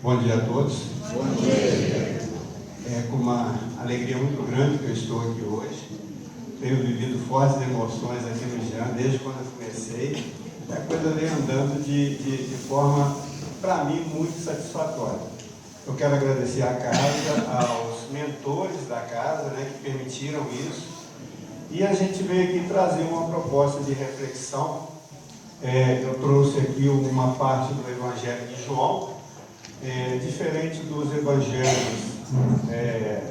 Bom dia a todos. Bom dia. É com uma alegria muito grande que eu estou aqui hoje. Tenho vivido fortes emoções aqui no Jean desde quando eu comecei. A coisa vem andando de forma, para mim, muito satisfatória. Eu quero agradecer à casa, aos mentores da casa, que permitiram isso. E a gente veio aqui trazer uma proposta de reflexão. Eu trouxe aqui uma parte do Evangelho de João. Diferente dos evangelhos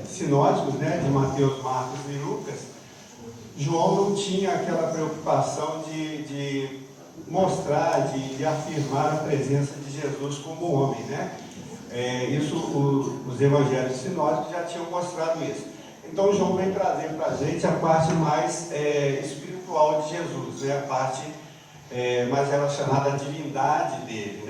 sinóticos, de Mateus, Marcos e Lucas, João não tinha aquela preocupação de mostrar, de afirmar a presença de Jesus como homem, os evangelhos sinóticos já tinham mostrado isso. Então João vem trazer para a gente a parte mais espiritual de Jesus, a parte mais relacionada à divindade dele,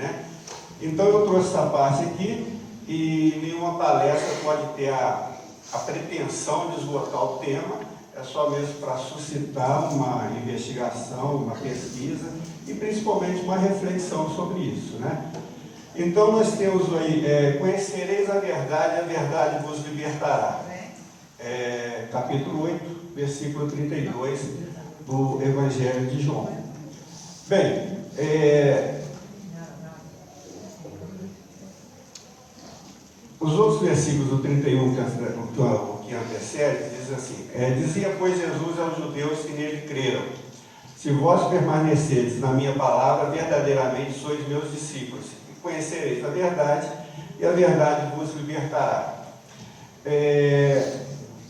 Então eu trouxe essa parte aqui, e nenhuma palestra pode ter a pretensão de esgotar o tema, é só mesmo para suscitar uma investigação, uma pesquisa e principalmente uma reflexão sobre isso, Então nós temos aí, conhecereis a verdade vos libertará. Capítulo 8, versículo 32 do Evangelho de João. Bem, os outros versículos do 31 que antecede, diz assim: dizia, pois, Jesus aos judeus que nele creram: se vós permanecerdes na minha palavra, verdadeiramente sois meus discípulos, e conhecereis a verdade, e a verdade vos libertará.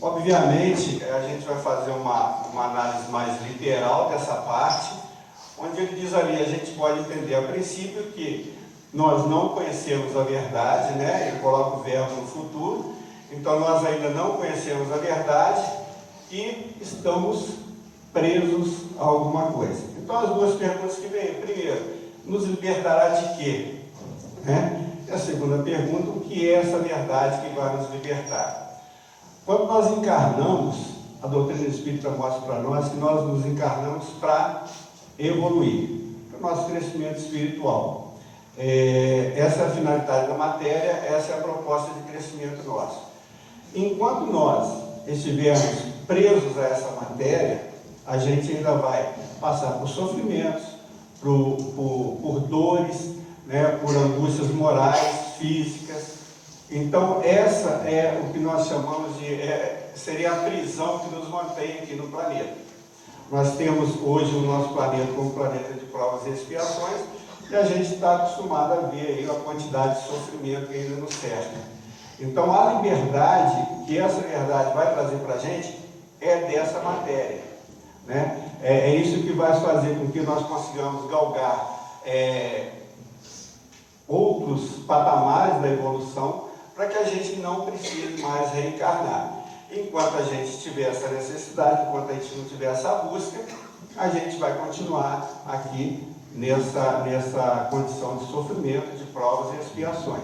Obviamente, a gente vai fazer uma análise mais literal dessa parte, onde ele diz ali, a gente pode entender a princípio que nós não conhecemos a verdade, ele coloca o verbo no futuro, então nós ainda não conhecemos a verdade e estamos presos a alguma coisa. Então as duas perguntas que vêm: primeiro, nos libertará de quê? E a segunda pergunta, o que é essa verdade que vai nos libertar? Quando nós encarnamos, a doutrina espírita mostra para nós que nós nos encarnamos para evoluir, para o nosso crescimento espiritual. Essa é a finalidade da matéria, essa é a proposta de crescimento nosso. Enquanto nós estivermos presos a essa matéria, a gente ainda vai passar por sofrimentos, por dores, por angústias morais, físicas. Então essa é o que nós chamamos seria a prisão que nos mantém aqui no planeta. Nós temos hoje o nosso planeta como planeta de provas e expiações, e a gente está acostumado a ver aí a quantidade de sofrimento que ainda nos cerca. Então a liberdade que essa verdade vai trazer para a gente é dessa matéria, É isso que vai fazer com que nós consigamos galgar outros patamares da evolução, para que a gente não precise mais reencarnar. Enquanto a gente tiver essa necessidade, enquanto a gente não tiver essa busca, a gente vai continuar aqui nessa condição de sofrimento, de provas e expiações.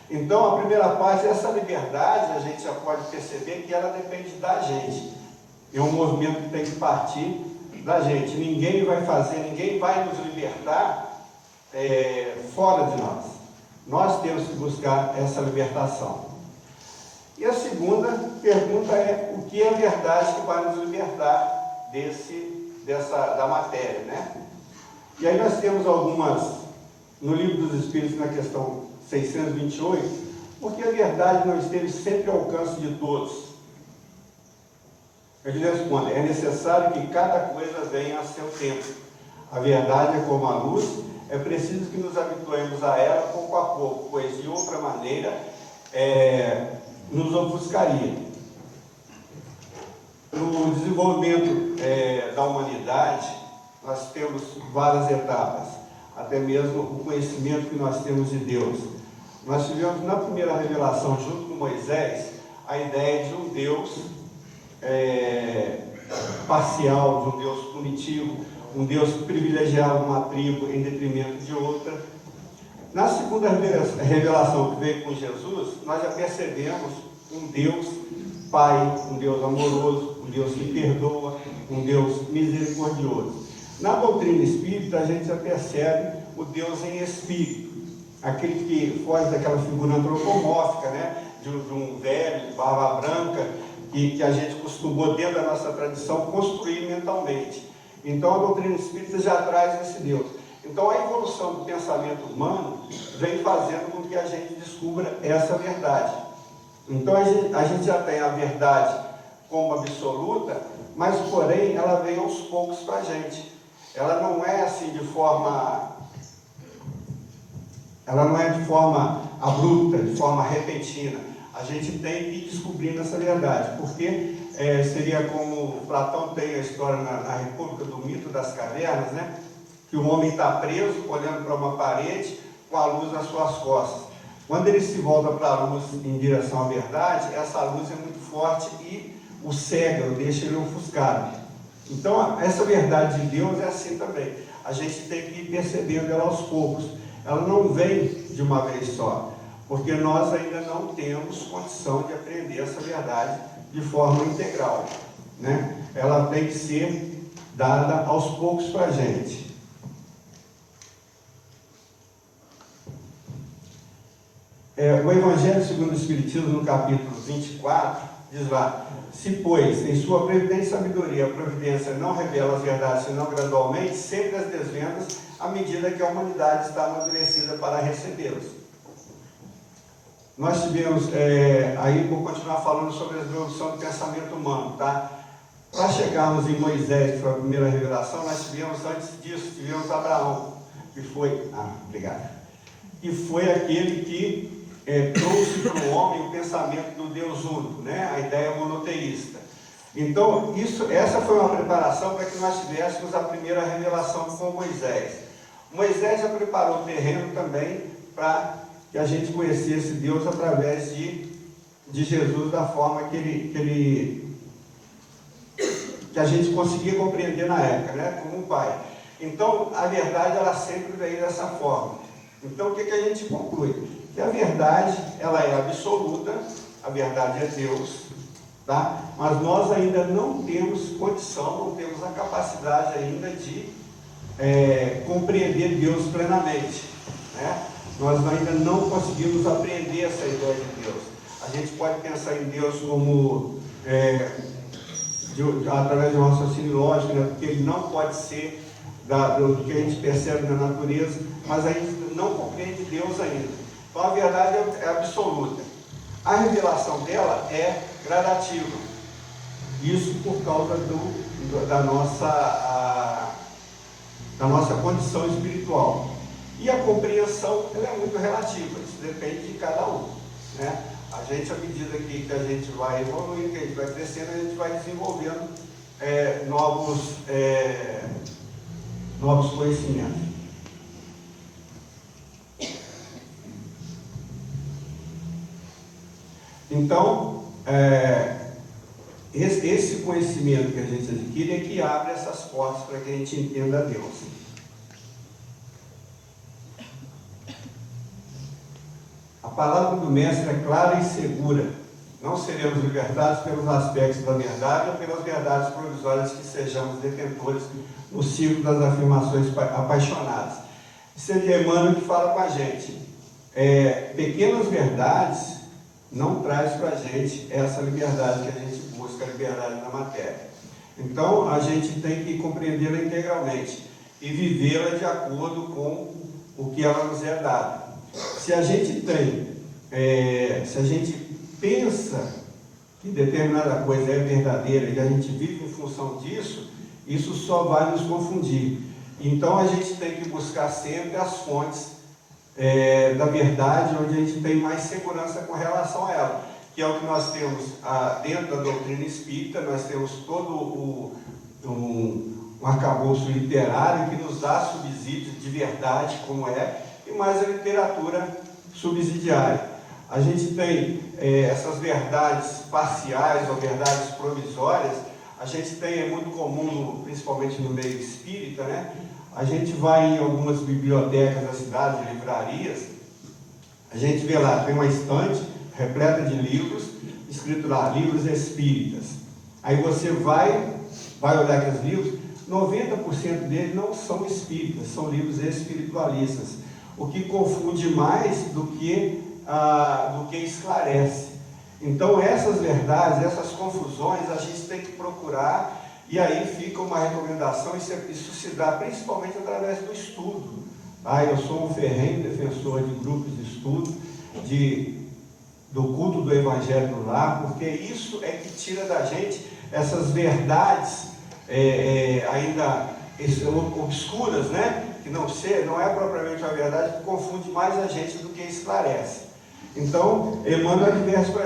Então a primeira parte, essa liberdade, a gente já pode perceber que ela depende da gente. É um movimento que tem que partir da gente. Ninguém vai nos libertar fora de nós. Nós temos que buscar essa libertação. E a segunda pergunta é: o que é a verdade que vai nos libertar da matéria, E aí nós temos algumas, no Livro dos Espíritos, na questão 628, porque a verdade não esteve sempre ao alcance de todos. Ele responde: é necessário que cada coisa venha a seu tempo. A verdade é como a luz, é preciso que nos habituemos a ela pouco a pouco, pois de outra maneira nos ofuscaria. No desenvolvimento da humanidade, nós temos várias etapas, até mesmo o conhecimento que nós temos de Deus. Nós tivemos na primeira revelação, junto com Moisés, a ideia de um Deus parcial, de um Deus punitivo, um Deus que privilegiava uma tribo em detrimento de outra. Na segunda revelação que veio com Jesus, nós já percebemos um Deus Pai, um Deus amoroso, um Deus que perdoa, um Deus misericordioso. Na doutrina espírita, a gente já percebe o Deus em espírito, aquele que foge daquela figura antropomórfica, né? De um velho, de barba branca, que a gente costumou, dentro da nossa tradição, construir mentalmente. Então a doutrina espírita já traz esse Deus. Então a evolução do pensamento humano vem fazendo com que a gente descubra essa verdade. Então a gente já tem a verdade como absoluta, mas porém ela vem aos poucos para a gente. Ela não é assim de forma abrupta, de forma repentina. A gente tem que ir descobrindo essa verdade, porque seria como Platão tem a história na República do Mito das Cavernas, né? Que o homem está preso, olhando para uma parede, com a luz nas suas costas. Quando ele se volta para a luz em direção à verdade, essa luz é muito forte e o cega, deixa ele ofuscado. Então, essa verdade de Deus é assim também. A gente tem que ir percebendo ela aos poucos. Ela não vem de uma vez só, porque nós ainda não temos condição de aprender essa verdade de forma integral, né? Ela tem que ser dada aos poucos para a gente. O Evangelho segundo o Espiritismo, no capítulo 24, diz lá: se, pois, em sua previdente sabedoria, a providência não revela as verdades, senão gradualmente, sempre as desvendas, à medida que a humanidade está amadurecida para recebê-las. Nós tivemos, aí vou continuar falando sobre a evolução do pensamento humano, tá? Para chegarmos em Moisés, que foi a primeira revelação, nós tivemos, antes disso, tivemos Abraão, que foi, que foi aquele que trouxe para o homem o pensamento do Deus único, né? A ideia monoteísta. Então, essa foi uma preparação para que nós tivéssemos a primeira revelação com Moisés. Moisés já preparou o terreno também para que a gente conhecesse Deus através de Jesus, da forma que a gente conseguia compreender na época, né? Como um pai. Então, a verdade, ela sempre veio dessa forma. Então, o que a gente conclui? Que a verdade, ela é absoluta, a verdade é Deus, tá? Mas nós ainda não temos condição, não temos a capacidade ainda de compreender Deus plenamente, né? Nós ainda não conseguimos apreender essa ideia de Deus. A gente pode pensar em Deus como através de um raciocínio lógico, né? Porque ele não pode ser do que a gente percebe na natureza, mas a gente não compreende Deus ainda. Então a verdade é absoluta. A revelação dela é gradativa. Isso por causa da nossa condição espiritual. E a compreensão, ela é muito relativa, isso depende de cada um, né? A gente, à medida que a gente vai evoluindo, que a gente vai crescendo, a gente vai desenvolvendo novos conhecimentos. Então, esse conhecimento que a gente adquire é que abre essas portas para que a gente entenda Deus. A palavra do Mestre é clara e segura. Não seremos libertados pelos aspectos da verdade ou pelas verdades provisórias que sejamos detentores no ciclo das afirmações apaixonadas. Isso é de Emmanuel que fala com a gente. Pequenas verdades não traz para a gente essa liberdade que a gente busca, a liberdade da matéria. Então, a gente tem que compreendê-la integralmente e vivê-la de acordo com o que ela nos é dada. Se a gente pensa que determinada coisa é verdadeira e a gente vive em função disso, isso só vai nos confundir. Então, a gente tem que buscar sempre as fontes da verdade, onde a gente tem mais segurança com relação a ela, que é o que nós temos dentro da doutrina espírita. Nós temos todo um arcabouço literário que nos dá subsídios de verdade, como é, e mais a literatura subsidiária. A gente tem essas verdades parciais ou verdades provisórias. A gente tem, é muito comum, principalmente no meio espírita, né? A gente vai em algumas bibliotecas da cidade, livrarias, a gente vê lá, tem uma estante repleta de livros, escrito lá, livros espíritas. Aí você vai olhar aqueles livros, 90% deles não são espíritas, são livros espiritualistas. o que confunde mais do que esclarece. Então essas verdades, essas confusões, a gente tem que procurar, e aí fica uma recomendação, isso se dá principalmente através do estudo. Eu sou um ferrenho defensor de grupos de estudo, do culto do Evangelho no lar, porque isso é que tira da gente essas verdades ainda obscuras, né? Que não é propriamente a verdade, que confunde mais a gente do que esclarece. Então, Emmanuel adverte para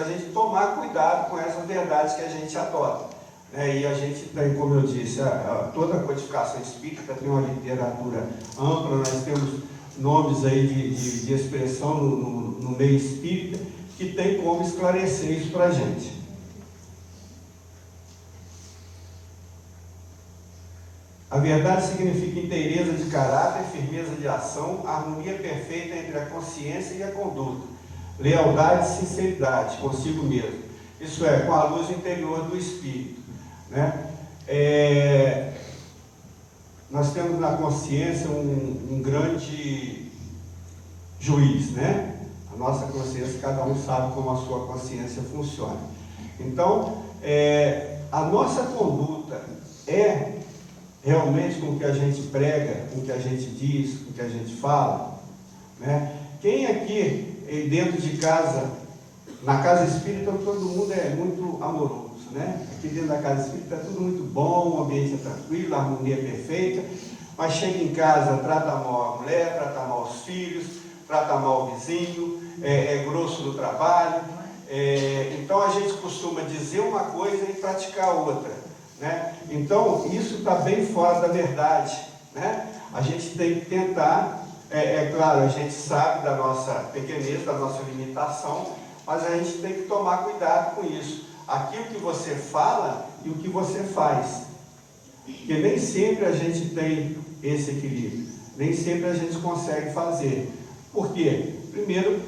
a gente tomar cuidado com essas verdades que a gente adota. E a gente tem, como eu disse, toda a codificação espírita tem uma literatura ampla, nós temos nomes aí de expressão no meio espírita, que tem como esclarecer isso para a gente. A verdade significa inteireza de caráter, firmeza de ação, harmonia perfeita entre a consciência e a conduta, lealdade e sinceridade consigo mesmo, isso é, com a luz interior do espírito, né? Nós temos na consciência um grande juiz, né? A nossa consciência, cada um sabe como a sua consciência funciona. Então, a nossa conduta é realmente com o que a gente prega, com o que a gente diz, com o que a gente fala, né? Quem aqui dentro de casa, na casa espírita, todo mundo é muito amoroso, né? Aqui dentro da casa espírita é tudo muito bom, o ambiente é tranquilo, a harmonia é perfeita, mas chega em casa, trata mal a mulher, trata mal os filhos, trata mal o vizinho, é grosso no trabalho. Então a gente costuma dizer uma coisa e praticar outra, né? Então isso está bem fora da verdade, né? A gente tem que tentar, claro, a gente sabe da nossa pequenez, da nossa limitação, mas a gente tem que tomar cuidado com isso, aquilo que você fala e o que você faz, porque nem sempre a gente tem esse equilíbrio, nem sempre a gente consegue fazer. Por quê? Primeiro,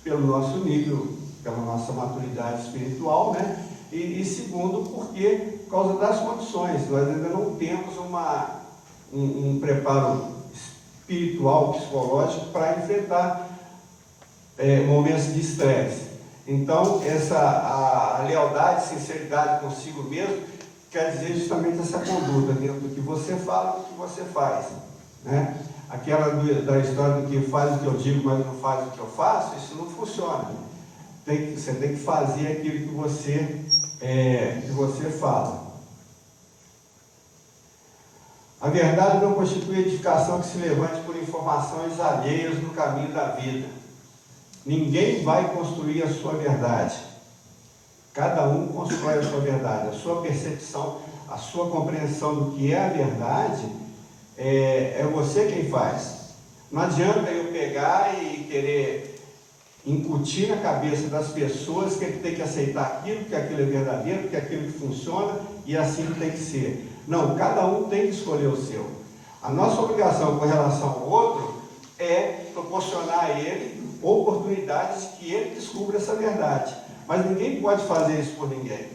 pelo nosso nível, pela nossa maturidade espiritual, né? E segundo, porque por causa das condições, nós ainda não temos um preparo espiritual, psicológico para enfrentar momentos de estresse. Então, a lealdade, sinceridade consigo mesmo, quer dizer justamente essa conduta dentro do que você fala e do que você faz, né? Aquela da história do que faz o que eu digo, mas não faz o que eu faço, isso não funciona. Você tem que fazer aquilo que você fala. A verdade não constitui edificação que se levante por informações alheias no caminho da vida. Ninguém vai construir a sua verdade. Cada um constrói a sua verdade. A sua percepção, a sua compreensão do que é a verdade, é você quem faz. Não adianta eu pegar e querer incutir na cabeça das pessoas que ele tem que aceitar aquilo, que aquilo é verdadeiro, que aquilo que funciona e assim tem que ser. Não, cada um tem que escolher o seu. A nossa obrigação com relação ao outro é proporcionar a ele oportunidades de que ele descubra essa verdade. Mas ninguém pode fazer isso por ninguém,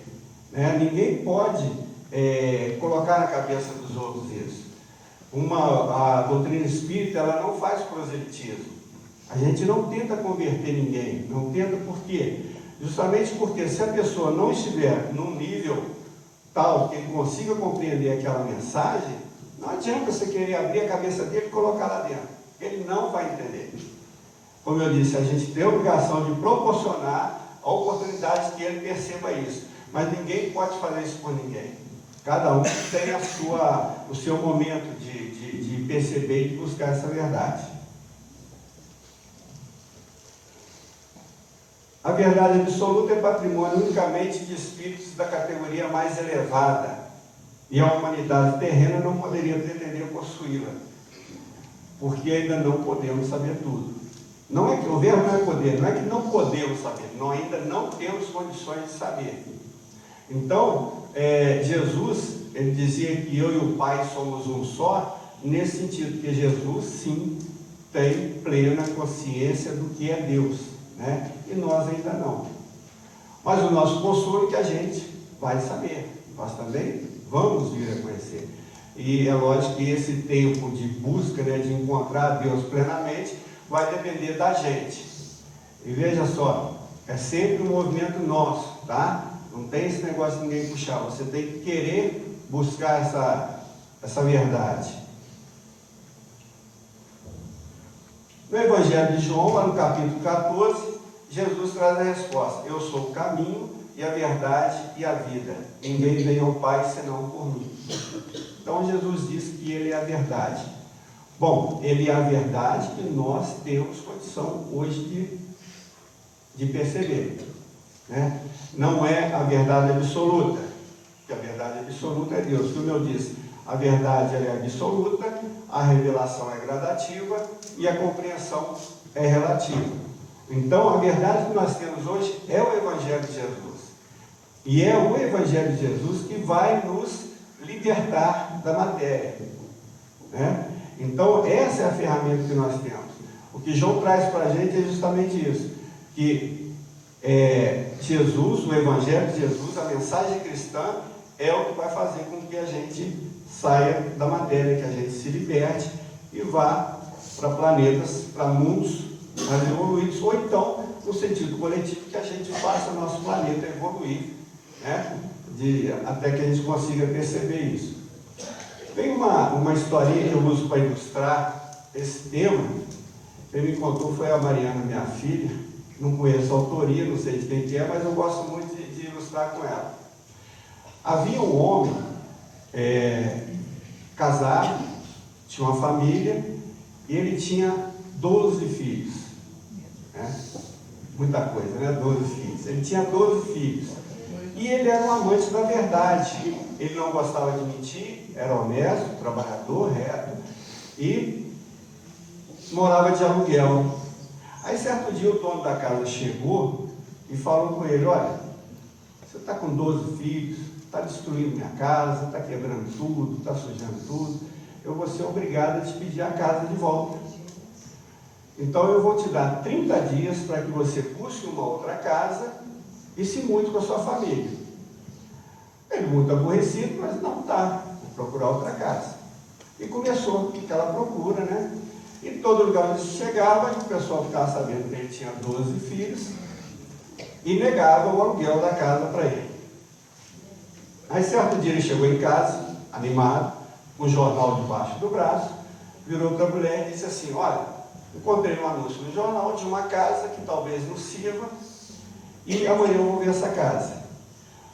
né? Ninguém pode colocar na cabeça dos outros isso. A doutrina espírita, ela não faz proselitismo. A gente não tenta converter ninguém, não tenta. Por quê? Justamente porque se a pessoa não estiver num nível tal que ele consiga compreender aquela mensagem, não adianta você querer abrir a cabeça dele e colocar lá dentro, ele não vai entender. Como eu disse, a gente tem a obrigação de proporcionar a oportunidade que ele perceba isso, mas ninguém pode fazer isso por ninguém. Cada um tem o seu momento de perceber e de buscar essa verdade. A verdade absoluta é patrimônio unicamente de espíritos da categoria mais elevada, e a humanidade terrena não poderia pretender possuí-la, porque ainda não podemos saber tudo. Não é que o verbo não é poder, não é que não podemos saber, nós ainda não temos condições de saber. Então, Jesus, ele dizia que eu e o Pai somos um só, nesse sentido, que Jesus, sim, tem plena consciência do que é Deus, né? E nós ainda não. Mas o nosso consolo é que a gente vai saber, nós também vamos vir a conhecer. E é lógico que esse tempo de busca, né, de encontrar Deus plenamente, vai depender da gente. E veja só, é sempre um movimento nosso, tá? Não tem esse negócio de ninguém puxar. Você tem que querer buscar essa verdade. No Evangelho de João, lá no capítulo 14, Jesus traz a resposta: eu sou o caminho e a verdade e a vida. Ninguém vem ao Pai senão por mim. Então Jesus diz que Ele é a verdade. Bom, Ele é a verdade que nós temos condição hoje de perceber, né? Não é a verdade absoluta, porque a verdade absoluta é Deus. Como eu disse, a verdade ela é absoluta, a revelação é gradativa e a compreensão é relativa. Então, a verdade que nós temos hoje é o Evangelho de Jesus. E é o Evangelho de Jesus que vai nos libertar da matéria, né? Então, essa é a ferramenta que nós temos. O que João traz para a gente é justamente isso, que Jesus, o Evangelho de Jesus, a mensagem cristã, é o que vai fazer com que a gente saia da matéria, que a gente se liberte e vá para planetas, para mundos mais evoluídos, ou então, no sentido coletivo, que a gente faça o nosso planeta evoluir, né? Até que a gente consiga perceber isso. Tem uma historinha que eu uso para ilustrar esse tema. Quem me contou foi a Mariana, minha filha. Não conheço a autoria, não sei de quem que é, mas eu gosto muito de ilustrar com ela. Havia um homem casado, tinha uma família, e ele tinha 12 filhos, né? Muita coisa, né? 12 filhos. Ele tinha 12 filhos. E ele era um amante da verdade. Ele não gostava de mentir, era honesto, trabalhador, reto, e morava de aluguel. Aí certo dia o dono da casa chegou e falou com ele: olha, você está com 12 filhos, está destruindo minha casa, está quebrando tudo, está sujando tudo, eu vou ser obrigado a te pedir a casa de volta. Então eu vou te dar 30 dias para que você busque uma outra casa e se mude com a sua família. Ele, muito aborrecido, mas não, tá, vou procurar outra casa. E começou aquela procura, né? E todo lugar onde chegava, o pessoal ficava sabendo que ele tinha 12 filhos e negava o aluguel da casa para ele. Aí certo dia ele chegou em casa, animado, com um jornal debaixo do braço, virou para a mulher e disse assim: olha, encontrei um anúncio no jornal de uma casa que talvez nos sirva e amanhã eu vou ver essa casa.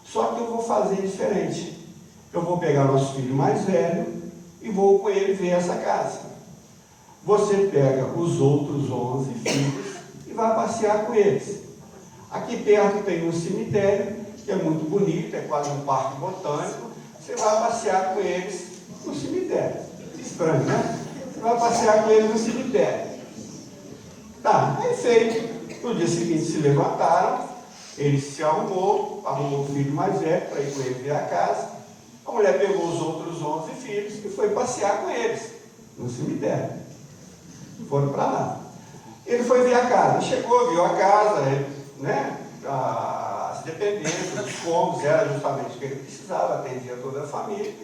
Só que eu vou fazer diferente. Eu vou pegar nosso filho mais velho e vou com ele ver essa casa. Você pega os outros 11 filhos e vai passear com eles. Aqui perto tem um cemitério, que é muito bonito, é quase um parque botânico. Você vai passear com eles no cemitério. Estranho, né? Você vai passear com eles no cemitério. Tá, aí feito. No dia seguinte se levantaram. Ele se arrumou o filho mais velho para ir com ele ver a casa. A mulher pegou os outros 11 filhos e foi passear com eles no cemitério. Foram para lá. Ele foi ver a casa. Chegou, viu a casa, né? As dependências, os cômodos, era justamente o que ele precisava, atendia toda a família.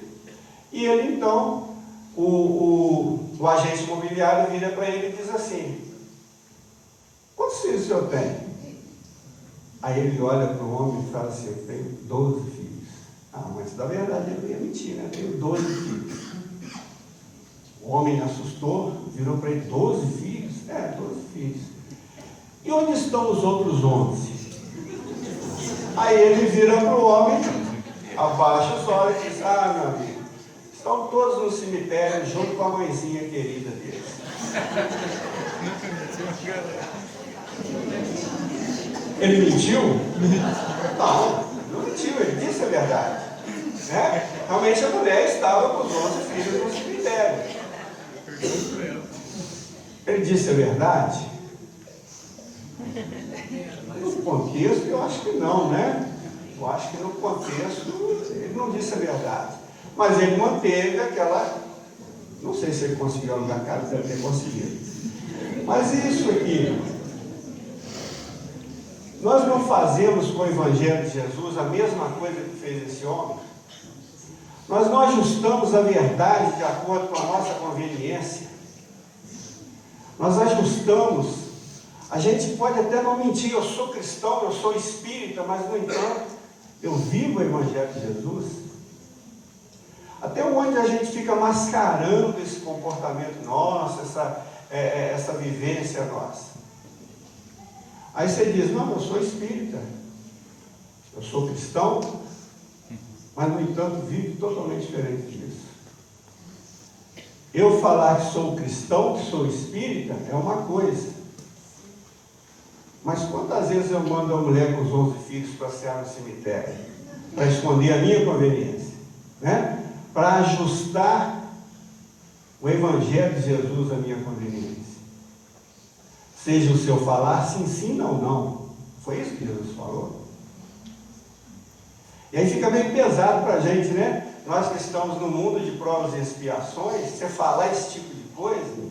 E ele então, o agente imobiliário vira para ele e diz assim: quantos filhos o senhor tem? Aí ele olha para o homem e fala assim: eu tenho 12 filhos. Ah, mas da verdade ele não ia mentir, né? Eu tenho 12 filhos. O homem assustou, virou para ele: 12 filhos? 12 filhos. E onde estão os outros 11? Aí ele vira para o homem, abaixa os olhos e diz: ah, meu amigo, estão todos no cemitério junto com a mãezinha querida deles. Ele mentiu? Não, não mentiu, ele disse a verdade, né? Realmente a mulher estava com os 11 filhos no cemitério. Ele disse a verdade? No contexto, eu acho que não, né? Eu acho que no contexto ele não disse a verdade. Mas ele manteve aquela... Não sei se ele conseguiu alugar a casa, deve ter conseguido. Mas isso aqui... Nós não fazemos com o Evangelho de Jesus a mesma coisa que fez esse homem? Nós não ajustamos a verdade de acordo com a nossa conveniência. Nós ajustamos. A gente pode até não mentir, eu sou cristão, eu sou espírita, mas no entanto, eu vivo o Evangelho de Jesus. Até onde a gente fica mascarando esse comportamento nosso, essa vivência nossa. Aí você diz, não, eu sou espírita, eu sou cristão, mas no entanto vivo totalmente diferente disso. Eu falar que sou cristão, que sou espírita, é uma coisa. Mas quantas vezes eu mando a mulher com os 11 filhos passear no cemitério? Para esconder a minha conveniência, né? Para ajustar o Evangelho de Jesus à minha conveniência. Seja o seu falar sim, sim, não, não. Foi isso que Jesus falou. E aí fica meio pesado para a gente, né? Nós que estamos no mundo de provas e expiações, você falar esse tipo de coisa,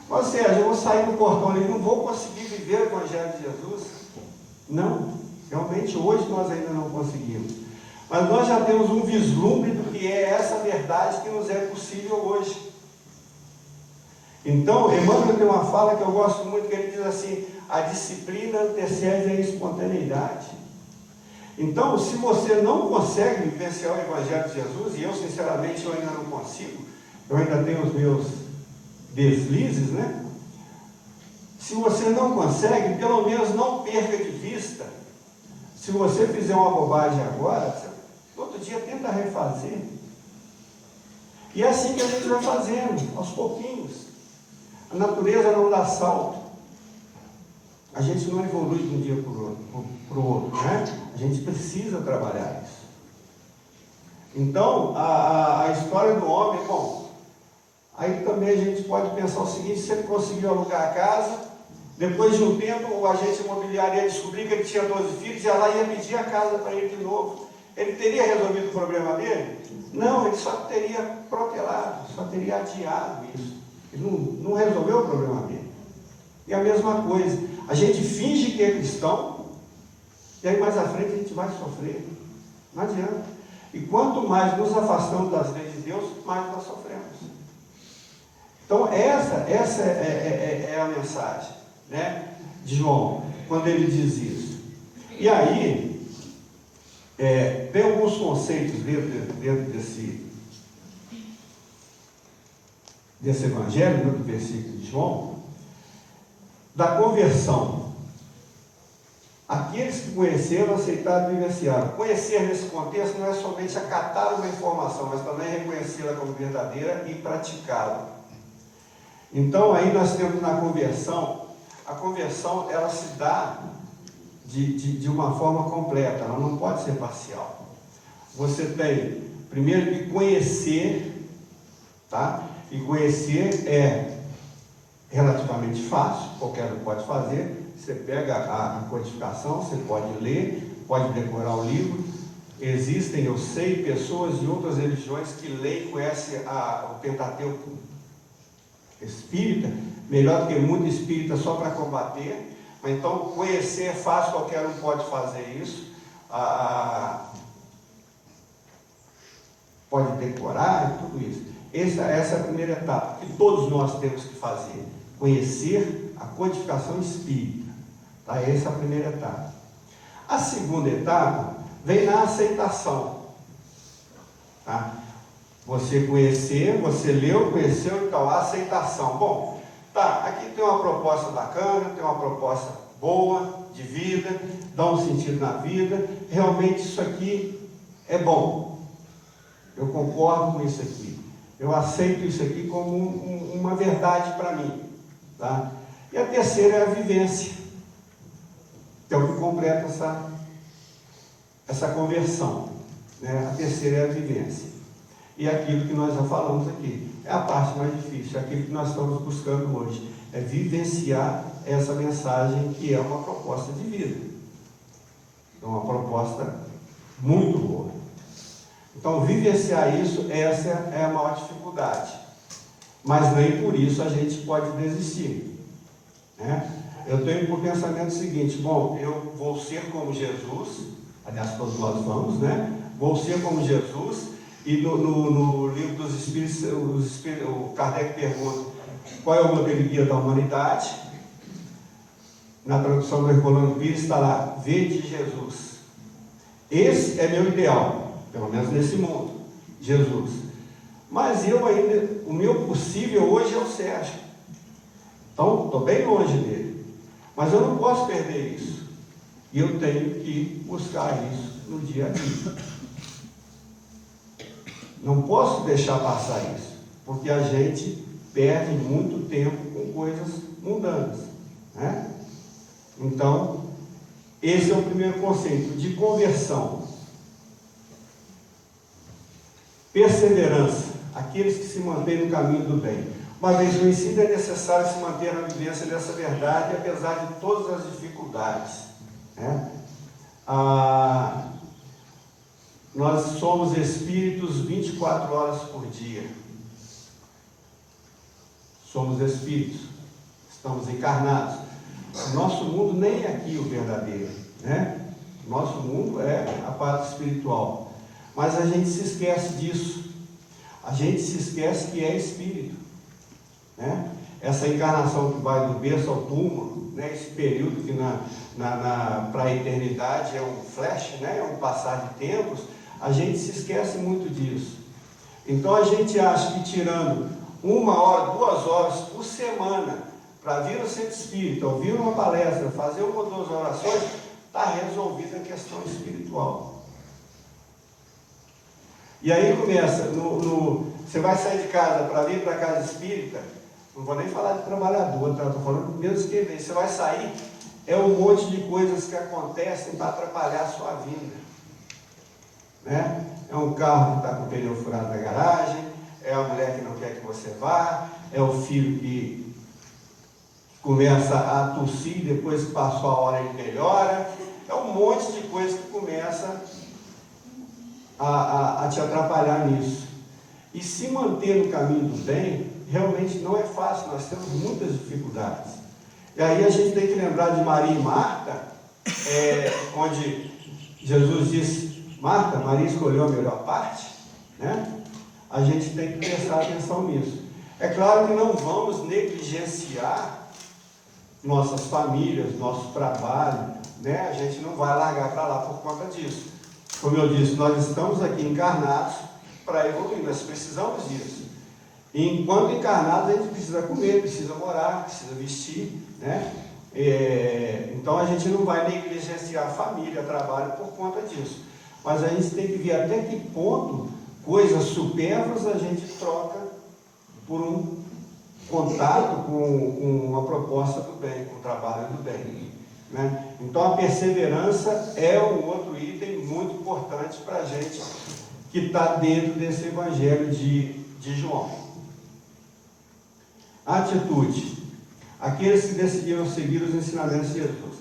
ou seja, eu vou sair do portão ali, não vou conseguir viver o Evangelho de Jesus. Não, realmente hoje nós ainda não conseguimos. Mas nós já temos um vislumbre do que é essa verdade que nos é possível hoje. Então, Emmanuel tem uma fala que eu gosto muito, que ele diz assim, a disciplina antecede a espontaneidade. Então, se você não consegue vivenciar o Evangelho de Jesus, e eu sinceramente eu ainda não consigo, eu ainda tenho os meus deslizes, né? Se você não consegue, pelo menos não perca de vista. Se você fizer uma bobagem agora, outro dia tenta refazer. E é assim que a gente vai fazendo, aos pouquinhos. A natureza não dá salto. A gente não evolui de um dia para o outro, né? A gente precisa trabalhar isso. Então, a história do homem, bom, aí também a gente pode pensar o seguinte, se ele conseguiu alugar a casa, depois de um tempo o agente imobiliário ia descobrir que ele tinha 12 filhos e ela ia pedir a casa para ele de novo. Ele teria resolvido o problema dele? Não, ele só teria protelado, só teria adiado isso. Ele não resolveu o problema dele. E a mesma coisa, a gente finge que é cristão, e aí mais à frente a gente vai sofrer. Não adianta. E quanto mais nos afastamos das leis de Deus, mais nós sofremos. Então essa é a mensagem, né, de João, quando ele diz isso. E aí, tem alguns conceitos dentro desse evangelho, no versículo de João, da conversão. Aqueles que conheceram, aceitaram e vivenciaram. Conhecer nesse contexto não é somente acatar uma informação, mas também reconhecê-la como verdadeira e praticá-la. Então aí nós temos na conversão, a conversão ela se dá de uma forma completa, ela não pode ser parcial. Você tem primeiro que conhecer, tá? E conhecer é relativamente fácil, qualquer um pode fazer. Você pega a codificação, você pode ler, pode decorar o livro. Existem, eu sei, pessoas de outras religiões que leem e conhecem o Pentateuco espírita, melhor do que muito espírita só para combater. Mas então conhecer é fácil, qualquer um pode fazer isso. Pode decorar e tudo isso. Essa é a primeira etapa que todos nós temos que fazer. Conhecer a codificação espírita. Tá? Essa é a primeira etapa. A segunda etapa vem na aceitação. Tá? Você conhecer, você leu, conheceu, então a aceitação. Bom, tá, aqui tem uma proposta bacana, tem uma proposta boa, de vida, dá um sentido na vida, realmente isso aqui é bom. Eu concordo com isso aqui. Eu aceito isso aqui como uma verdade para mim. Tá? E a terceira é a vivência, que é o que completa essa conversão. Né? A terceira é a vivência. E aquilo que nós já falamos aqui, é a parte mais difícil, é aquilo que nós estamos buscando hoje, é vivenciar essa mensagem que é uma proposta de vida. É uma proposta muito boa. Então, vivenciar isso, essa é a maior dificuldade. Mas nem por isso a gente pode desistir. Né? Eu tenho por pensamento o seguinte, bom, eu vou ser como Jesus, aliás, todos nós vamos, né? Vou ser como Jesus, E no livro dos Espíritos, o Kardec pergunta qual é o modelo guia da humanidade. Na tradução do Herculano Pires está lá, vede Jesus. Esse é meu ideal, pelo menos nesse mundo, Jesus. Mas eu ainda, o meu possível hoje é o Sérgio. Então, estou bem longe dele. Mas eu não posso perder isso. E eu tenho que buscar isso no dia a dia. Não posso deixar passar isso, porque a gente perde muito tempo com coisas mundanas, né? Então, esse é o primeiro conceito de conversão. Perseverança, aqueles que se mantêm no caminho do bem. Uma vez vencido, é necessário se manter na vivência dessa verdade, apesar de todas as dificuldades, né? Nós somos espíritos 24 horas por dia. Somos espíritos, estamos encarnados. O nosso mundo nem é aqui o verdadeiro, né? O nosso mundo é a parte espiritual. Mas a gente se esquece disso. A gente se esquece que é espírito, né? Essa encarnação que vai do berço ao túmulo, né? Esse período que para a eternidade é um flash, né? É um passar de tempos. A gente se esquece muito disso. Então a gente acha que tirando 1 hora, 2 horas por semana para vir no centro espírita, ouvir uma palestra, fazer 1 ou 2 orações, está resolvida a questão espiritual. E aí começa, você vai sair de casa para vir para a casa espírita, não vou nem falar de trabalhador, tá? Estou falando mesmo que você vai sair, é um monte de coisas que acontecem para atrapalhar a sua vinda, né? É um carro que está com o pneu furado na garagem, é a mulher que não quer que você vá, é o filho que começa a tossir, depois que passou a hora ele melhora, é um monte de coisa que começa a te atrapalhar nisso. E se manter no caminho do bem, realmente não é fácil, nós temos muitas dificuldades. E aí a gente tem que lembrar de Maria e Marta, onde Jesus disse, Marta, Maria escolheu a melhor parte, né? A gente tem que prestar atenção nisso. É claro que não vamos negligenciar nossas famílias, nosso trabalho, né? A gente não vai largar para lá por conta disso. Como eu disse, nós estamos aqui encarnados para evoluir, nós precisamos disso. E enquanto encarnados, a gente precisa comer, precisa morar, precisa vestir, né? Então a gente não vai negligenciar a família, trabalho por conta disso. Mas a gente tem que ver até que ponto coisas supérfluas a gente troca por um contato com uma proposta do bem, com o trabalho do bem, né? Então a perseverança é um outro item muito importante para a gente que está dentro desse evangelho de João. Atitude. Aqueles que decidiram seguir os ensinamentos de Jesus.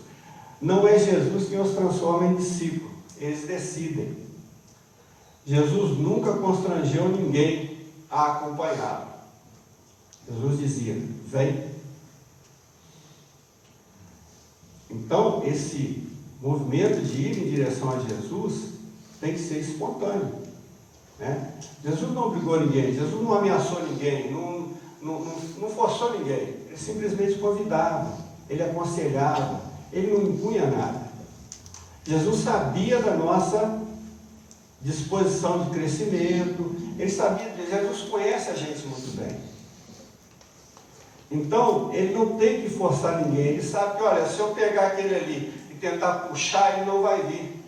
Não é Jesus quem os transforma em discípulos, eles decidem. Jesus nunca constrangeu ninguém a acompanhá-lo. Jesus dizia, vem. Então, esse movimento de ir em direção a Jesus tem que ser espontâneo, né? Jesus não obrigou ninguém, Jesus não ameaçou ninguém, não forçou ninguém. Ele simplesmente convidava, ele aconselhava, ele não impunha nada. Jesus sabia da nossa disposição de crescimento, ele sabia, Jesus conhece a gente muito bem. Então, ele não tem que forçar ninguém, ele sabe que, olha, se eu pegar aquele ali e tentar puxar, ele não vai vir.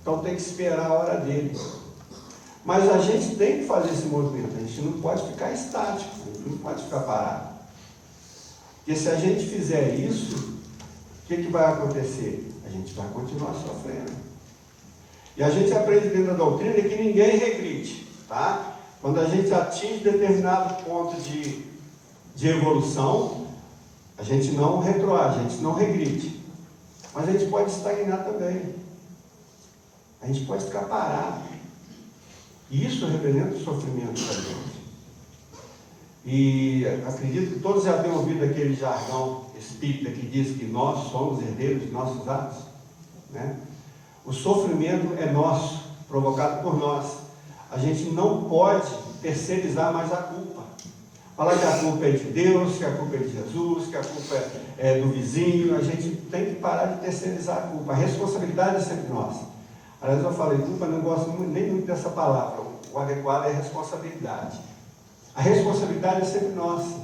Então tem que esperar a hora dele. Mas a gente tem que fazer esse movimento, a gente não pode ficar estático, a gente não pode ficar parado. Porque se a gente fizer isso, o que vai acontecer? A gente vai continuar sofrendo. E a gente aprende dentro da doutrina que ninguém regride, tá? Quando a gente atinge determinado ponto de evolução, a gente não retroage, a gente não regride. Mas a gente pode estagnar também. A gente pode ficar parado. E isso representa o sofrimento da gente. E acredito que todos já tenham ouvido aquele jargão espírita que diz que nós somos herdeiros de nossos atos, né? O sofrimento é nosso, provocado por nós. A gente não pode terceirizar mais a culpa. Falar que a culpa é de Deus, que a culpa é de Jesus, que a culpa é do vizinho. A gente tem que parar de terceirizar a culpa. A responsabilidade é sempre nossa. Aliás, eu falei culpa, não gosto nem muito dessa palavra. O adequado é responsabilidade. A responsabilidade é sempre nossa.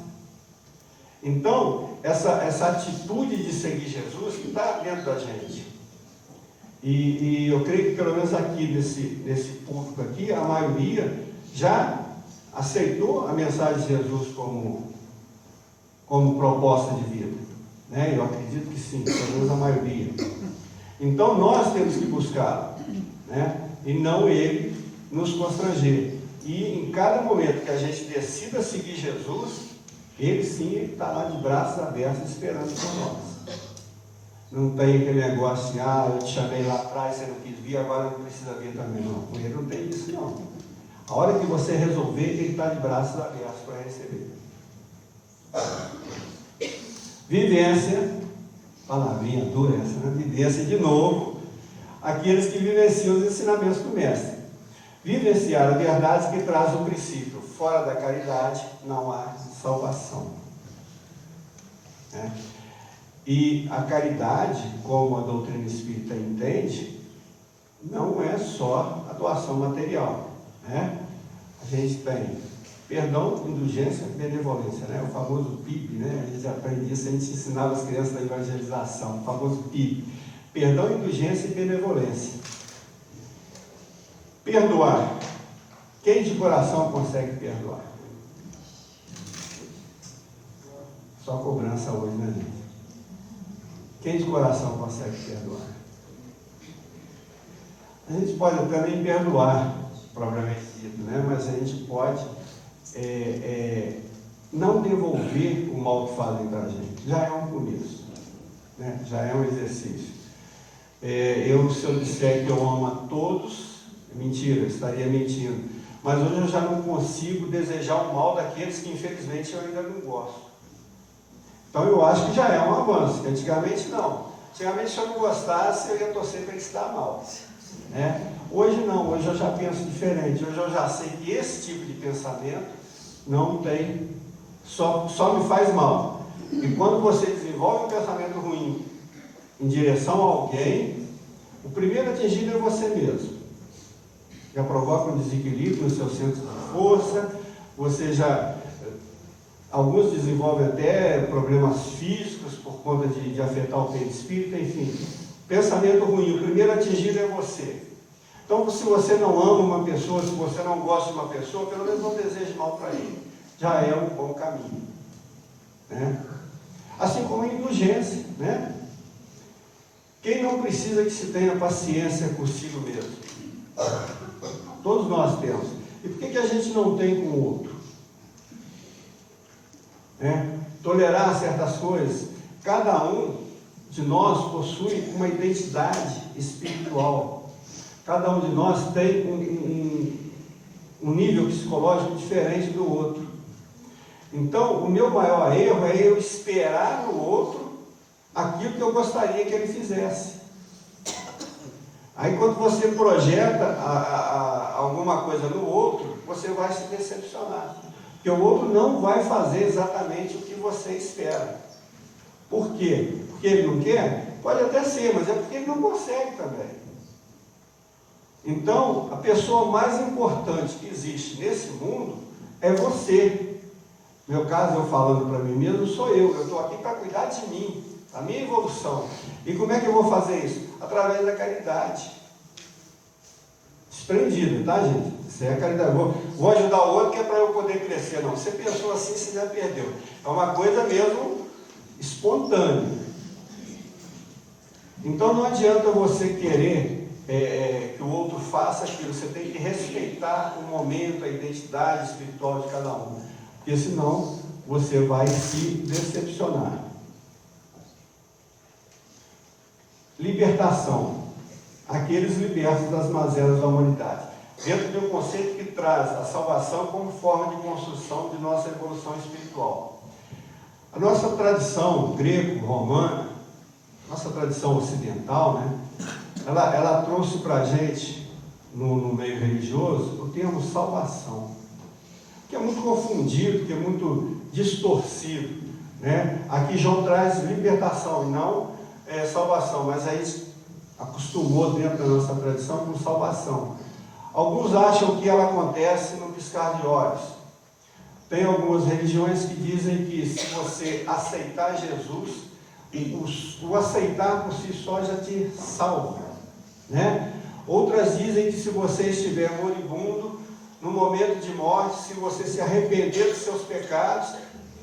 Então, essa atitude de seguir Jesus que está dentro da gente. E eu creio que pelo menos aqui nesse público aqui, a maioria já aceitou a mensagem de Jesus como proposta de vida, né? Eu acredito que sim, pelo menos a maioria. Então nós temos que buscá-lo, né? E não ele nos constranger. E em cada momento que a gente decida seguir Jesus, ele sim está lá de braços abertos esperando por nós. Não tem aquele negócio assim, eu te chamei lá atrás, você não quis vir, agora não precisa vir também. Não, com ele não tem isso não. A hora que você resolver, ele está de braços abertos para receber. Vivência, palavrinha dura essa, né? Vivência de novo, aqueles que vivenciam os ensinamentos do Mestre. Vivenciar a verdade que traz o princípio. Fora da caridade não há salvação. E a caridade, como a doutrina espírita entende, não é só a doação material, né? A gente tem perdão, indulgência, benevolência, né? O famoso PIB, né? A gente aprende isso, a gente ensinava as crianças da evangelização, o famoso PIB. Perdão, indulgência e benevolência. Perdoar. Quem de coração consegue perdoar? Só cobrança hoje, né, gente? Quem de coração consegue perdoar? A gente pode até nem perdoar, propriamente dito, né? Mas a gente pode não devolver o mal que fazem para a gente. Já é um começo, né? Já é um exercício. Se eu disser que eu amo a todos, mentira, eu estaria mentindo. Mas hoje eu já não consigo desejar o mal daqueles que infelizmente eu ainda não gosto. Então eu acho que já é um avanço, que antigamente não. Antigamente, se eu não gostasse, eu ia torcer para ele se dar mal, né? Hoje não, hoje eu já penso diferente. Hoje eu já sei que esse tipo de pensamento não tem, só me faz mal. E quando você desenvolve um pensamento ruim em direção a alguém, o primeiro atingido é você mesmo. Já provoca um desequilíbrio no seu centro de força, alguns desenvolvem até problemas físicos por conta de afetar o perispírito, enfim. Pensamento ruim, o primeiro atingido é você. Então, se você não ama uma pessoa, se você não gosta de uma pessoa, pelo menos não deseje mal para ele. Já é um bom caminho, né? Assim como a indulgência, né? Quem não precisa que se tenha paciência consigo mesmo? Todos nós temos. E por que a gente não tem com o outro? Tolerar certas coisas. Cada um de nós possui uma identidade espiritual. Cada um de nós tem um nível psicológico diferente do outro. Então, o meu maior erro é eu esperar no outro aquilo que eu gostaria que ele fizesse. Aí, quando você projeta alguma coisa no outro, você vai se decepcionar. Porque o outro não vai fazer exatamente o que você espera. Por quê? Porque ele não quer? Pode até ser, mas é porque ele não consegue também. Então, a pessoa mais importante que existe nesse mundo é você. No meu caso, eu falando para mim mesmo, sou eu estou aqui para cuidar de mim, da minha evolução. E como é que eu vou fazer isso? Através da caridade. Desprendida, tá, gente? Isso é a caridade. Vou ajudar o outro que é para eu poder crescer. Não, você pensou assim, você já perdeu. É uma coisa mesmo espontânea. Então não adianta você querer que o outro faça aquilo. Você tem que respeitar o momento, a identidade espiritual de cada um. Porque senão você vai se decepcionar. Libertação. Aqueles libertos das mazelas da humanidade. Dentro de um conceito que traz a salvação como forma de construção de nossa evolução espiritual. A nossa tradição greco-romana, nossa tradição ocidental, né, ela trouxe para a gente no meio religioso o termo salvação, que é muito confundido, que é muito distorcido, né? Aqui João traz libertação e não salvação, mas aí acostumou dentro da nossa tradição com salvação. Alguns acham que ela acontece no piscar de olhos. Tem algumas religiões que dizem que se você aceitar Jesus, o aceitar por si só já te salva, né? Outras dizem que se você estiver moribundo, no momento de morte, se você se arrepender dos seus pecados,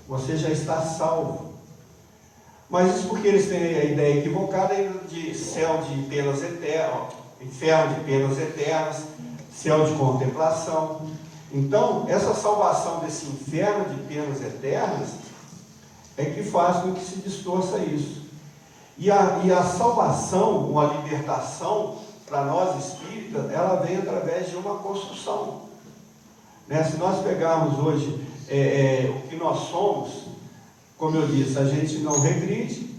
você já está salvo. Mas isso porque eles têm a ideia equivocada de céu de penas eternas, inferno de penas eternas, céu de contemplação. Então, essa salvação desse inferno de penas eternas é que faz com que se distorça isso. E a salvação, ou a libertação, para nós espíritas, ela vem através de uma construção, né? Se nós pegarmos hoje o que nós somos, como eu disse, a gente não regride.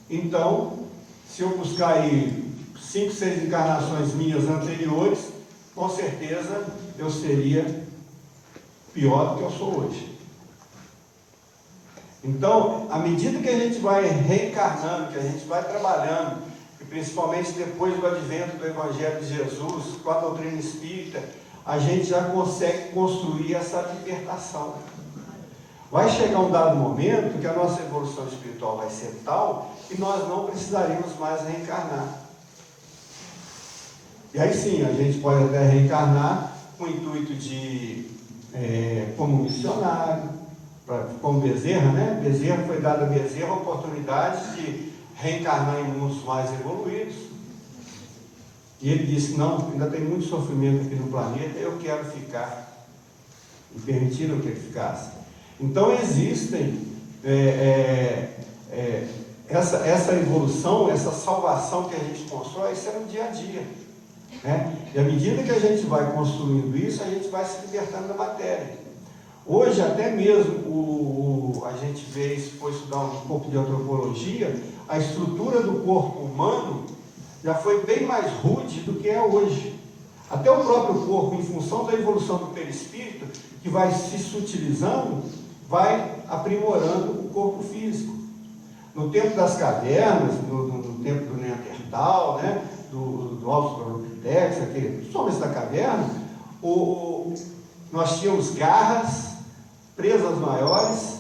Então, se eu buscar aí 5, 6 encarnações minhas anteriores, com certeza eu seria pior do que eu sou hoje. Então, à medida que a gente vai reencarnando, que a gente vai trabalhando, e principalmente depois do advento do Evangelho de Jesus, com a doutrina espírita, a gente já consegue construir essa libertação. Vai chegar um dado momento que a nossa evolução espiritual vai ser tal que nós não precisaremos mais reencarnar. E aí sim, a gente pode até reencarnar com o intuito de, como missionário, como Bezerra, né? Bezerra foi dada a Bezerra a oportunidade de reencarnar em mundos mais evoluídos. E ele disse: não, ainda tem muito sofrimento aqui no planeta, eu quero ficar. E permitiram que ele ficasse. Então existem essa evolução, essa salvação que a gente constrói, isso é no dia a dia, né? E à medida que a gente vai construindo isso, a gente vai se libertando da matéria. Hoje, até mesmo, a gente vê, se for estudar um pouco de antropologia, a estrutura do corpo humano já foi bem mais rude do que é hoje. Até o próprio corpo, em função da evolução do perispírito, que vai se sutilizando, vai aprimorando o corpo físico. No tempo das cavernas, no tempo do Neandertal, né, do Australopithecus, os homens da caverna, nós tínhamos garras, presas maiores,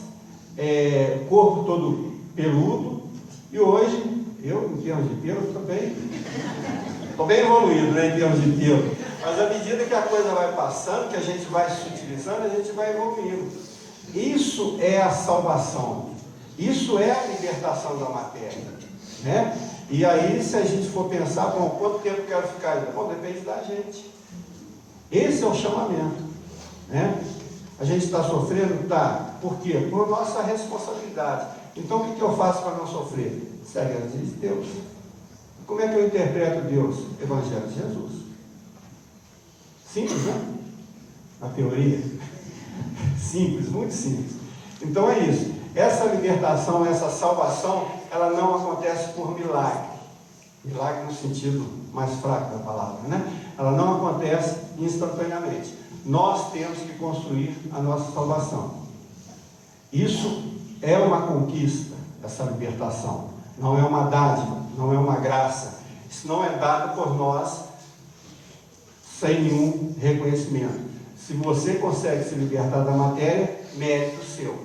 corpo todo peludo, e hoje, eu, em termos de pelo, estou bem evoluído, né, em termos de pelo, mas à medida que a coisa vai passando, que a gente vai se utilizando, a gente vai evoluindo. Isso é a salvação, isso é a libertação da matéria, né? E aí, se a gente for pensar, bom, quanto tempo eu quero ficar aí? Bom, depende da gente. Esse é o chamamento, né? A gente está sofrendo? Tá. Por quê? Por nossa responsabilidade. Então, o que eu faço para não sofrer? Segue a lei de Deus. Como é que eu interpreto Deus? Evangelho de Jesus. Simples, né? Na teoria. Simples, muito simples. Então é isso. Essa libertação, essa salvação, ela não acontece por milagre. Milagre no sentido mais fraco da palavra, né? Ela não acontece instantaneamente. Nós temos que construir a nossa salvação. Isso é uma conquista, essa libertação. Não é uma dádiva, não é uma graça. Isso não é dado por nós sem nenhum reconhecimento. Se você consegue se libertar da matéria, mérito seu.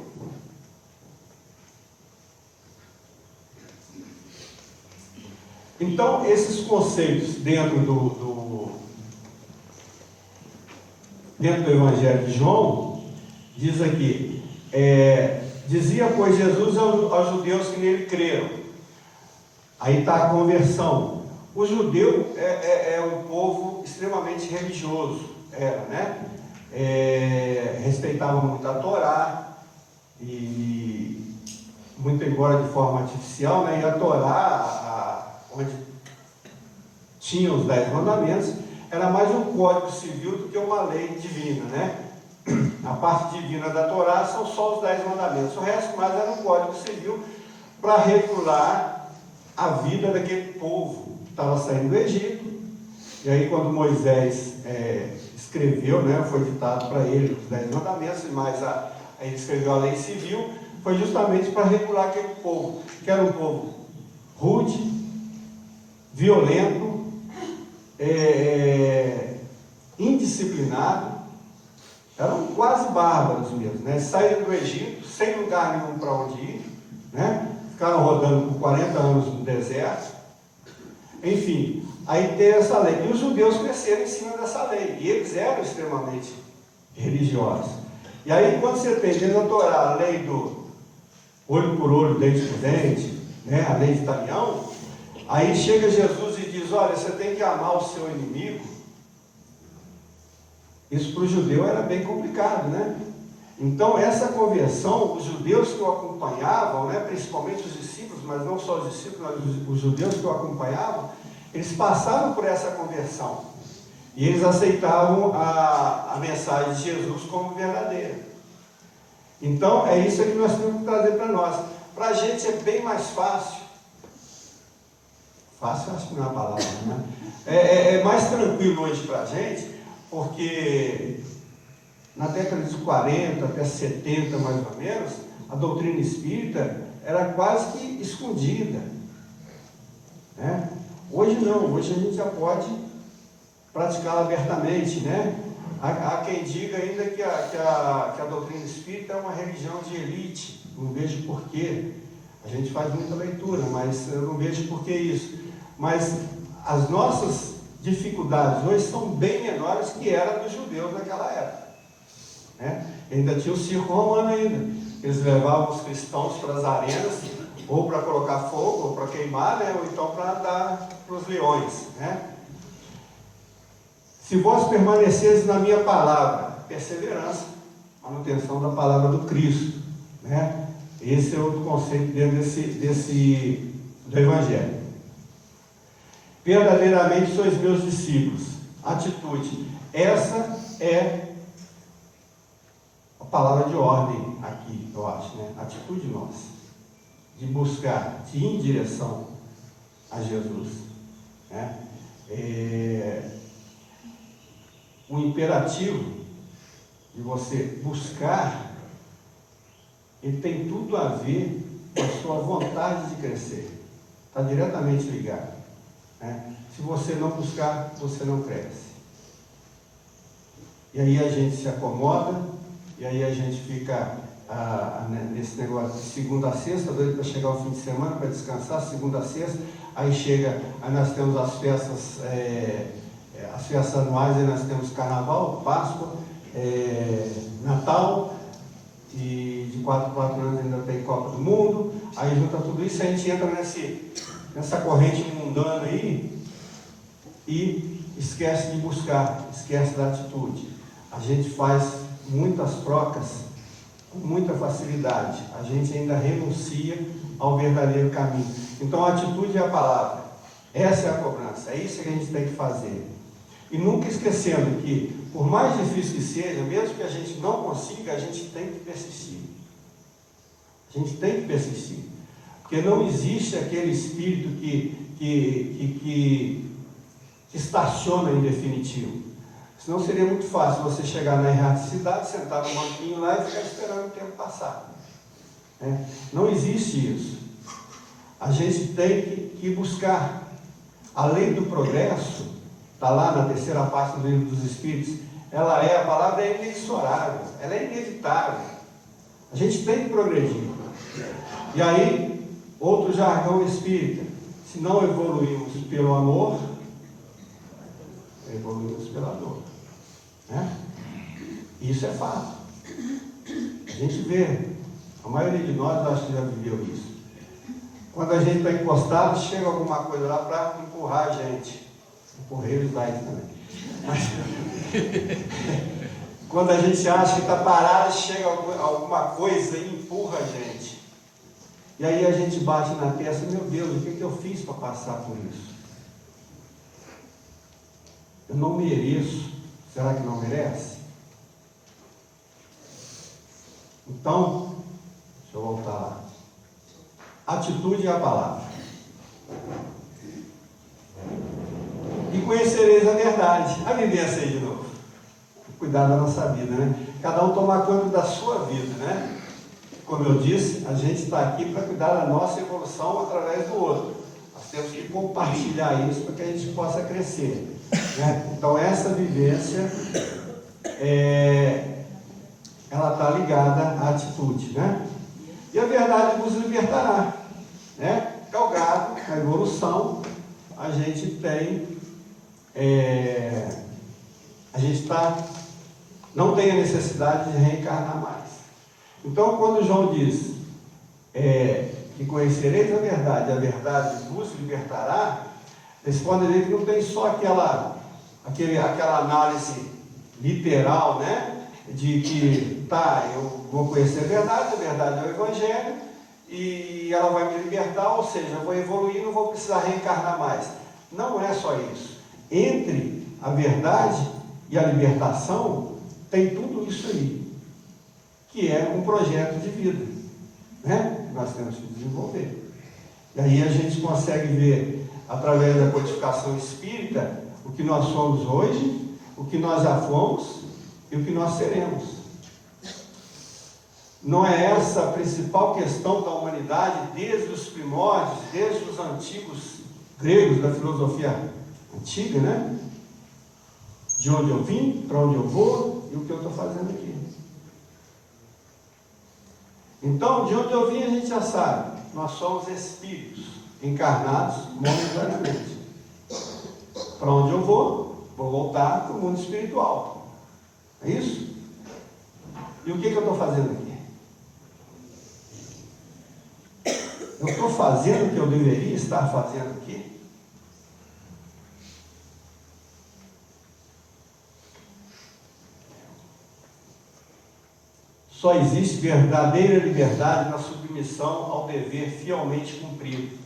Então, esses conceitos dentro do Evangelho de João, diz aqui, dizia, pois, Jesus aos judeus que nele creram. Aí está a conversão. O judeu é um povo extremamente religioso, né? Respeitava muito a Torá, e muito embora de forma artificial, né? E a Torá, onde tinha os 10 mandamentos, era mais um código civil do que uma lei divina, né? A parte divina da Torá são só os 10 mandamentos, o resto mais era um código civil para regular a vida daquele povo que estava saindo do Egito E aí quando Moisés escreveu, né, foi ditado para ele os 10 mandamentos, mas ele escreveu a lei civil, foi justamente para regular aquele povo, que era um povo rude, violento, indisciplinado, eram quase bárbaros mesmo, né? Saíram do Egito sem lugar nenhum para onde ir, né? Ficaram rodando por 40 anos no deserto. Enfim, aí teve essa lei. E os judeus cresceram em cima dessa lei. E eles eram extremamente religiosos. E aí, quando você tem dentro da Torá a lei do olho por olho, dente por dente, né? A lei de Talião, aí chega Jesus e diz: olha, você tem que amar o seu inimigo. Isso para o judeu era bem complicado, né? Então, essa conversão, os judeus que o acompanhavam, né, principalmente os discípulos, mas não só os discípulos, mas os judeus que o acompanhavam, eles passaram por essa conversão. E eles aceitavam a mensagem de Jesus como verdadeira. Então, é isso que nós temos que trazer para nós. Para a gente é bem mais fácil. Fácil, acho que não é a palavra, né? É mais tranquilo hoje para a gente, porque na década de 40 até 70, mais ou menos, a doutrina espírita era quase que escondida, né? Hoje não, hoje a gente já pode praticá-la abertamente, né? Há quem diga ainda que a doutrina espírita é uma religião de elite. Não vejo porquê. A gente faz muita leitura, mas eu não vejo porquê isso. Mas as nossas dificuldades hoje são bem menores que eram dos judeus naquela época, né? Ainda tinha o circo romano ainda. Eles levavam os cristãos para as arenas, ou para colocar fogo, ou para queimar, né? Ou então para dar para os leões, né? Se vós permaneceres na minha palavra, perseverança, manutenção da palavra do Cristo, né? Esse é outro conceito dentro do Evangelho. Verdadeiramente sois meus discípulos. Atitude. Essa é a palavra de ordem aqui, eu acho, né? Atitude nossa, de buscar, de ir em direção a Jesus, né? O imperativo de você buscar, ele tem tudo a ver com a sua vontade de crescer. Está diretamente ligado, né? Se você não buscar, você não cresce. E aí a gente se acomoda, e aí a gente fica nesse negócio de segunda a sexta, doido para chegar o fim de semana, para descansar, segunda a sexta, aí nós temos as festas anuais, aí nós temos Carnaval, Páscoa, Natal, e de 4 em 4 anos ainda tem Copa do Mundo, aí junta tudo isso, a gente entra nessa corrente mundana aí, e esquece de buscar, esquece da atitude. A gente faz muitas trocas com muita facilidade, a gente ainda renuncia ao verdadeiro caminho. Então a atitude é a palavra, essa é a cobrança, é isso que a gente tem que fazer. E nunca esquecendo que, por mais difícil que seja, mesmo que a gente não consiga, a gente tem que persistir. A gente tem que persistir, porque não existe aquele espírito que estaciona em definitivo. Senão seria muito fácil você chegar na erraticidade, sentar no banquinho lá e ficar esperando o tempo passar, né? Não existe isso. A gente tem que buscar. A lei do progresso, está lá na terceira parte do livro dos Espíritos, a palavra é inexorável, ela é inevitável. A gente tem que progredir. E aí, outro jargão espírita: se não evoluímos pelo amor, evoluímos pela dor, né? Isso é fato. A gente vê, a maioria de nós acho que já viveu isso. Quando a gente está encostado, chega alguma coisa lá para empurrar a gente. Empurreiros daí também. Mas, quando a gente acha que está parado, chega alguma coisa e empurra a gente. E aí a gente bate na testa: meu Deus, o que eu fiz para passar por isso? Eu não mereço. Será que não merece? Então, deixa eu voltar lá. Atitude é a palavra. E conhecereis a verdade. A vivência aí de novo. Cuidar da nossa vida, né? Cada um tomar conta da sua vida, né? Como eu disse, a gente está aqui para cuidar da nossa evolução através do outro. Nós temos que compartilhar isso para que a gente possa crescer, né? Então essa vivência ela está ligada à atitude, né? E a verdade vos libertará, né? Galgado na evolução, a gente tem não tem a necessidade de reencarnar mais. Então, quando João diz que conhecereis a verdade vos libertará, vocês podem ver que não tem só aquela análise literal, né? De que, eu vou conhecer a verdade é o Evangelho, e ela vai me libertar, ou seja, eu vou evoluir, não vou precisar reencarnar mais. Não é só isso. Entre a verdade e a libertação, tem tudo isso aí, que é um projeto de vida, né? Que nós temos que desenvolver. E aí a gente consegue ver, através da codificação espírita, o que nós somos hoje, o que nós já fomos e o que nós seremos. Não é essa a principal questão da humanidade desde os primórdios, desde os antigos gregos da filosofia antiga, né? De onde eu vim, para onde eu vou e o que eu estou fazendo aqui. Então, de onde eu vim a gente já sabe, nós somos espíritos encarnados momentaneamente. Para onde eu vou voltar para o mundo espiritual. É isso? E o que eu estou fazendo aqui? Eu estou fazendo o que eu deveria estar fazendo aqui? Só existe verdadeira liberdade na submissão ao dever fielmente cumprido.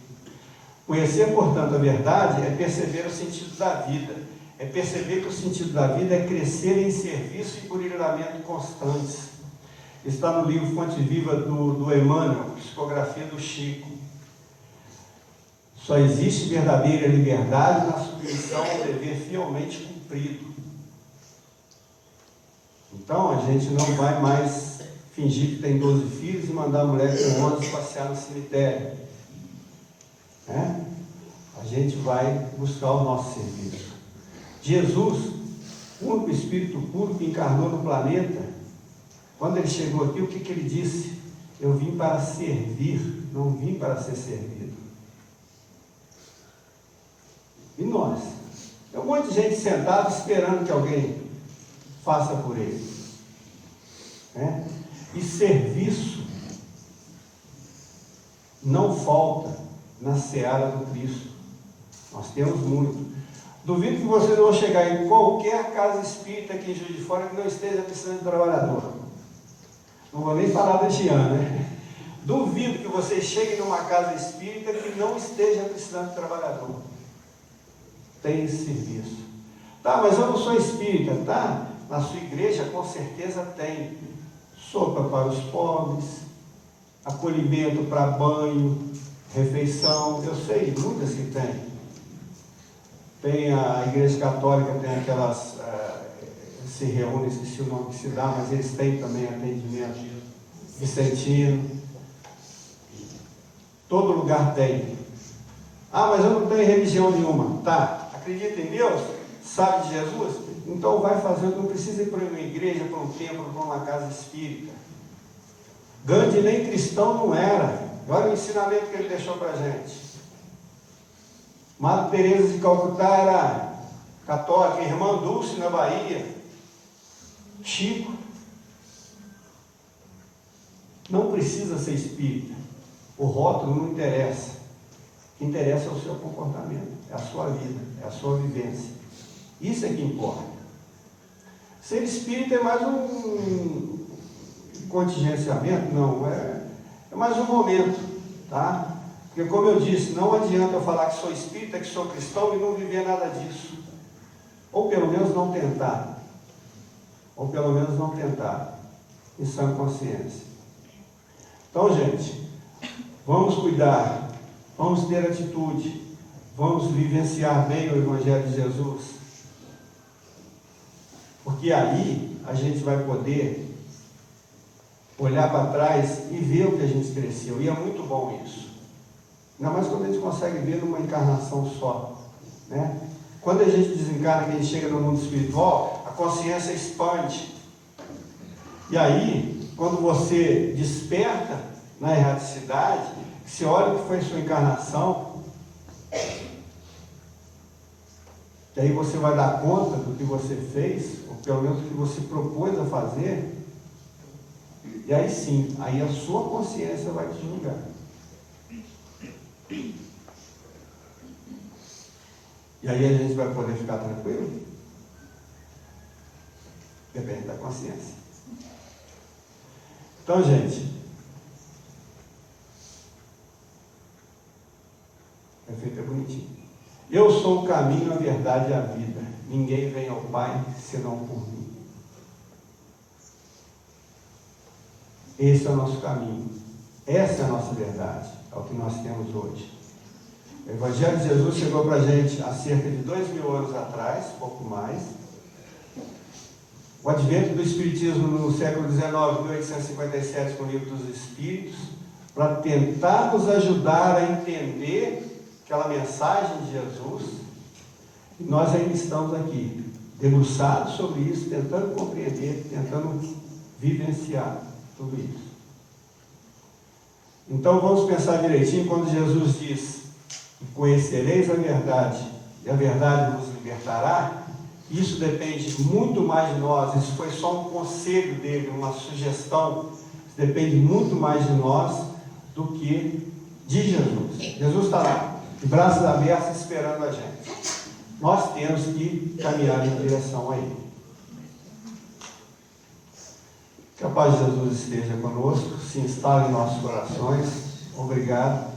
Conhecer, portanto, a verdade é perceber o sentido da vida. É perceber que o sentido da vida é crescer em serviço e burilamento constantes. Está no livro Fonte Viva do Emmanuel, Psicografia do Chico. Só existe verdadeira liberdade na submissão ao dever fielmente cumprido. Então a gente não vai mais fingir que tem 12 filhos e mandar a mulher com 11 passear no cemitério, né? A gente vai buscar o nosso serviço. Jesus, o único espírito puro que encarnou no planeta, quando ele chegou aqui, o que ele disse? Eu vim para servir, não vim para ser servido. E nós? Tem um monte de gente sentada esperando que alguém faça por ele, né? E serviço não falta na seara do Cristo. Nós temos muito. Duvido que vocês vão chegar em qualquer casa espírita aqui em Juiz de Fora que não esteja precisando de trabalhador. Não vou nem falar deste ano, né? Duvido que vocês cheguem numa casa espírita que não esteja precisando de trabalhador. Tem esse serviço. Tá, mas eu não sou espírita, tá? Na sua igreja com certeza tem sopa para os pobres, acolhimento para banho, refeição, eu sei, muitas que tem. Tem a igreja católica, tem aquelas, se reúnem, esqueci o nome que se dá, mas eles têm também atendimento vicentino. Todo lugar tem. Ah, mas eu não tenho religião nenhuma. Tá, acredita em Deus? Sabe de Jesus? Então vai fazendo, não precisa ir para uma igreja, para um templo, para uma casa espírita. Gandhi nem cristão não era. Olha o ensinamento que ele deixou para a gente. Madre Teresa de Calcutá era católica, irmã Dulce na Bahia. Chico. Não precisa ser espírita. O rótulo não interessa. O que interessa é o seu comportamento, é a sua vida, é a sua vivência. Isso é que importa. Ser espírita é mais um contingenciamento? Não, é mais um momento, tá? Porque, como eu disse, não adianta eu falar que sou espírita, que sou cristão e não viver nada disso. Ou pelo menos não tentar. Ou pelo menos não tentar. Em sã consciência. Então, gente, vamos cuidar, vamos ter atitude, vamos vivenciar bem o Evangelho de Jesus. Porque aí a gente vai poder olhar para trás e ver o que a gente cresceu. E é muito bom isso. Ainda mais quando a gente consegue ver numa encarnação só, né? Quando a gente desencarna, que a gente chega no mundo espiritual, a consciência expande. E aí, quando você desperta na erraticidade, você olha o que foi sua encarnação, e aí você vai dar conta do que você fez, ou pelo menos do que você propôs a fazer, e aí sim, aí a sua consciência vai te julgar. E aí a gente vai poder ficar tranquilo? Depende da consciência. Então, gente, perfeito, é bonitinho. Eu sou o caminho, a verdade e a vida. Ninguém vem ao Pai senão por mim. Esse é o nosso caminho. Essa é a nossa verdade. É o que nós temos hoje. O Evangelho de Jesus chegou para a gente há cerca de 2000 anos atrás, pouco mais. O advento do Espiritismo no século XIX, 1857, com o Livro dos Espíritos, para tentar nos ajudar a entender aquela mensagem de Jesus. E nós ainda estamos aqui, debruçados sobre isso, tentando compreender, tentando vivenciar tudo isso. Então vamos pensar direitinho quando Jesus diz: conhecereis a verdade, e a verdade vos libertará. Isso depende muito mais de nós. Isso foi só um conselho dele, uma sugestão. Isso depende muito mais de nós do que de Jesus. Jesus está lá, de braços abertos, esperando a gente. Nós temos que caminhar em direção a Ele. Que a paz de Jesus esteja conosco, se instale em nossos corações. Obrigado.